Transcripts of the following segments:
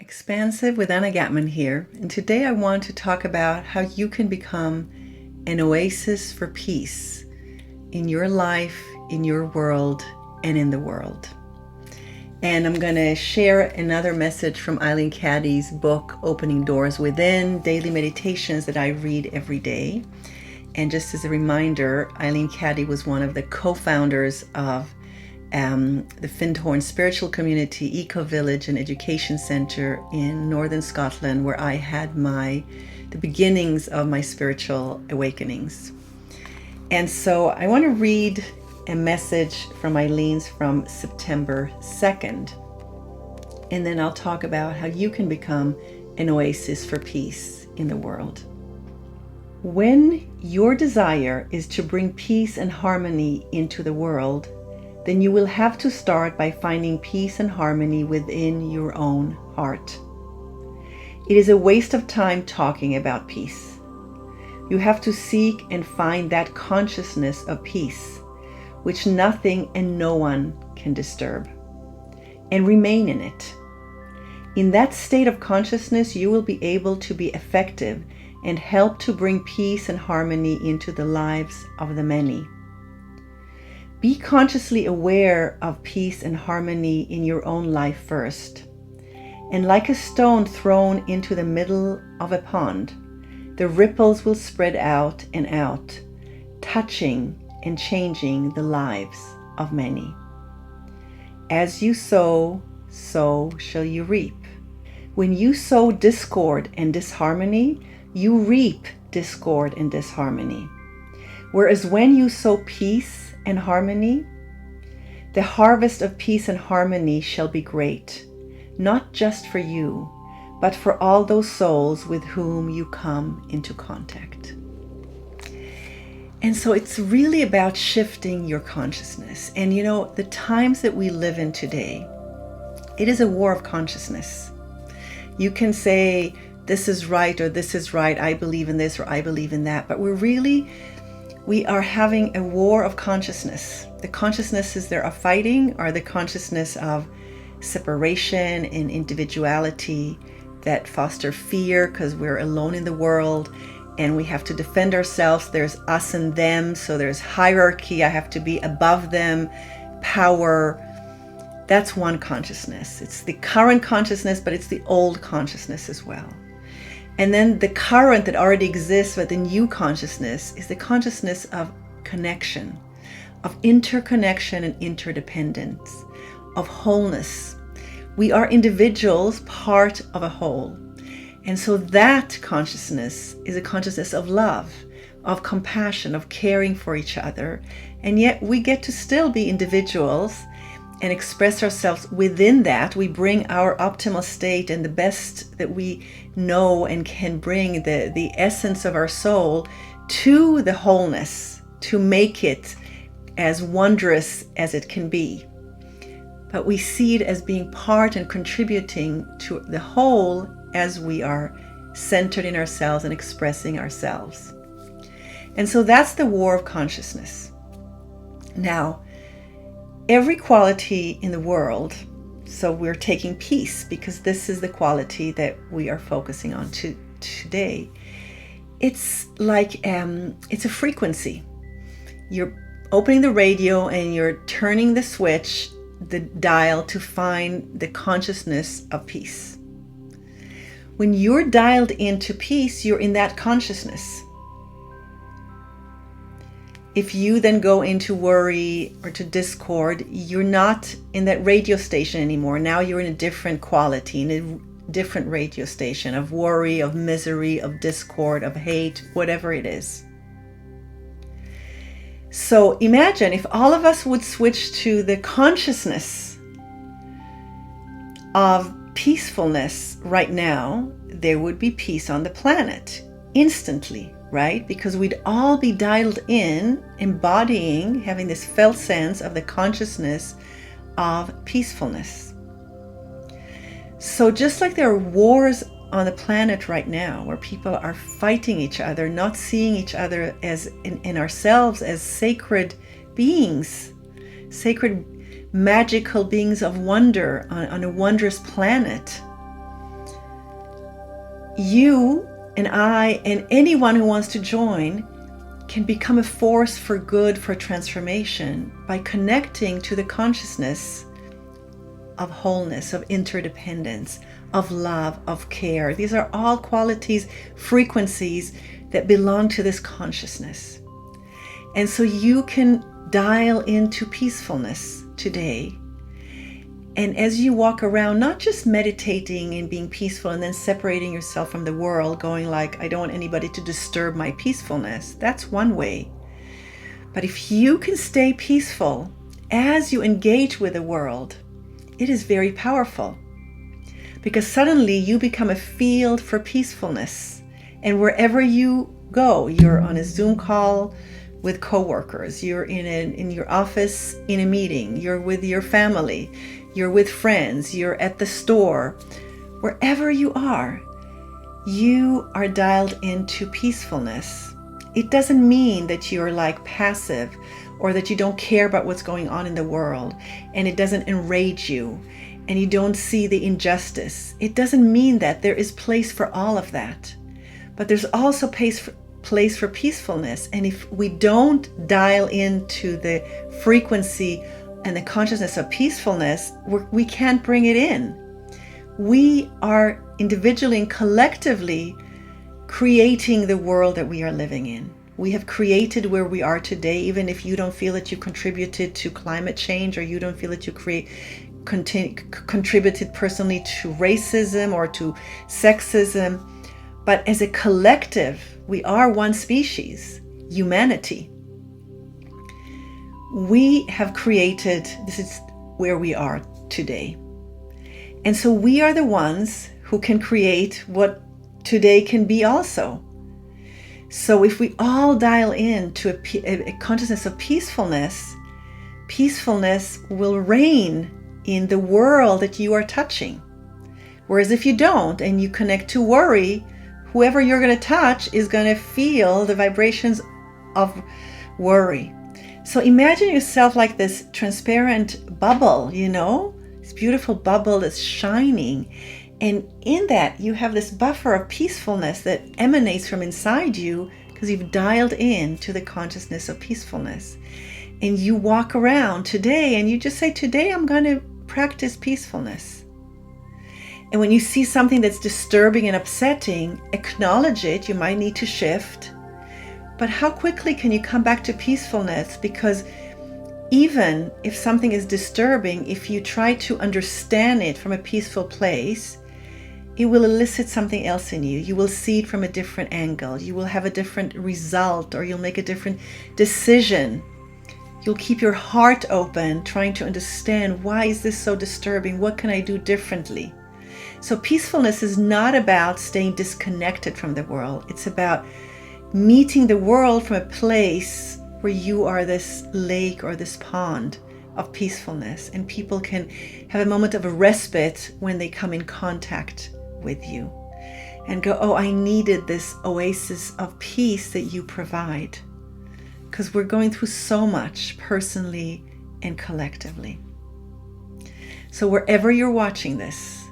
Expansive with Anna Gatman here, and today I want to talk about how you can become an oasis for peace in your life, in your world, and in the world. And I'm going to share another message from Eileen Caddy's book, Opening Doors Within, daily meditations that I read every day. And just as a reminder, Eileen Caddy was one of the co-founders of the Findhorn Spiritual Community, Eco Village and Education Center in Northern Scotland, where I had the beginnings of my spiritual awakenings. And so I want to read a message from Eileen's from September 2nd. And then I'll talk about how you can become an oasis for peace in the world. When your desire is to bring peace and harmony into the world, then you will have to start by finding peace and harmony within your own heart. It is a waste of time talking about peace. You have to seek and find that consciousness of peace, which nothing and no one can disturb, and remain in it. In that state of consciousness, you will be able to be effective and help to bring peace and harmony into the lives of the many. Be consciously aware of peace and harmony in your own life first. And like a stone thrown into the middle of a pond, the ripples will spread out and out, touching and changing the lives of many. As you sow, so shall you reap. When you sow discord and disharmony, you reap discord and disharmony. Whereas when you sow peace and harmony, the harvest of peace and harmony shall be great, not just for you, but for all those souls with whom you come into contact. And so it's really about shifting your consciousness. And you know, the times that we live in today, it is a war of consciousness. You can say, this is right, or this is right, I believe in this, or I believe in that, but we are having a war of consciousness. The consciousnesses that are fighting are the consciousness of separation and individuality that foster fear because we're alone in the world and we have to defend ourselves. There's us and them, so there's hierarchy. I have to be above them, power. That's one consciousness. It's the current consciousness, but it's the old consciousness as well. And then the current that already exists with the new consciousness is the consciousness of connection, of interconnection and interdependence, of wholeness. We are individuals, part of a whole. And so that consciousness is a consciousness of love, of compassion, of caring for each other. And yet we get to still be individuals and express ourselves within that. We bring our optimal state and the best that we know and can bring, the essence of our soul, to the wholeness, to make it as wondrous as it can be. But we see it as being part and contributing to the whole as we are centered in ourselves and expressing ourselves. And so that's the war of consciousness. Now, every quality in the world, so we're taking peace because this is the quality that we are focusing on today. It's like, it's a frequency. You're opening the radio and you're turning the switch, the dial, to find the consciousness of peace. When you're dialed into peace, you're in that consciousness. If you then go into worry or to discord, you're not in that radio station anymore. Now you're in a different quality, in a different radio station of worry, of misery, of discord, of hate, whatever it is. So imagine if all of us would switch to the consciousness of peacefulness right now, there would be peace on the planet instantly. Right? Because we'd all be dialed in, embodying, having this felt sense of the consciousness of peacefulness. So just like there are wars on the planet right now where people are fighting each other, not seeing each other as in ourselves as sacred beings, sacred magical beings of wonder on a wondrous planet, you and I and anyone who wants to join can become a force for good, for transformation, by connecting to the consciousness of wholeness, of interdependence, of love, of care. These are all qualities, frequencies that belong to this consciousness. And so you can dial into peacefulness today. And as you walk around, not just meditating and being peaceful and then separating yourself from the world, going like, I don't want anybody to disturb my peacefulness. That's one way. But if you can stay peaceful as you engage with the world, it is very powerful, because suddenly you become a field for peacefulness. And wherever you go, you're on a Zoom call with coworkers, you're in your office in a meeting, you're with your family, you're with friends, you're at the store, wherever you are dialed into peacefulness. It doesn't mean that you're like passive or that you don't care about what's going on in the world and it doesn't enrage you and you don't see the injustice. It doesn't mean that. There is place for all of that. But there's also place for peacefulness. And if we don't dial into the frequency and the consciousness of peacefulness, we can't bring it in. We are individually and collectively creating the world that we are living in. We have created where we are today, even if you don't feel that you contributed to climate change, or you don't feel that you contributed personally to racism or to sexism. But as a collective, we are one species, humanity. We have created, this is where we are today. And so we are the ones who can create what today can be also. So if we all dial in to a consciousness of peacefulness, peacefulness will reign in the world that you are touching. Whereas if you don't, and you connect to worry, whoever you're going to touch is going to feel the vibrations of worry. So imagine yourself like this transparent bubble, this beautiful bubble that's shining. And in that, you have this buffer of peacefulness that emanates from inside you because you've dialed in to the consciousness of peacefulness. And you walk around today and you just say, today I'm going to practice peacefulness. And when you see something that's disturbing and upsetting, acknowledge it. You might need to shift. But how quickly can you come back to peacefulness? Because even if something is disturbing, if you try to understand it from a peaceful place, it will elicit something else in you. You will see it from a different angle. You will have a different result, or you'll make a different decision. You'll keep your heart open, trying to understand, why is this so disturbing? What can I do differently? So peacefulness is not about staying disconnected from the world. It's about meeting the world from a place where you are this lake or this pond of peacefulness, and people can have a moment of a respite when they come in contact with you and go, oh, I needed this oasis of peace that you provide, because we're going through so much personally and collectively. So wherever you're watching this,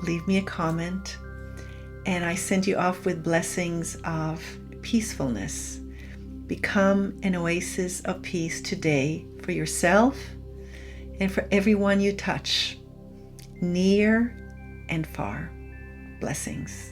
leave me a comment, and I send you off with blessings of peacefulness. Become an oasis of peace today for yourself and for everyone you touch, near and far. Blessings.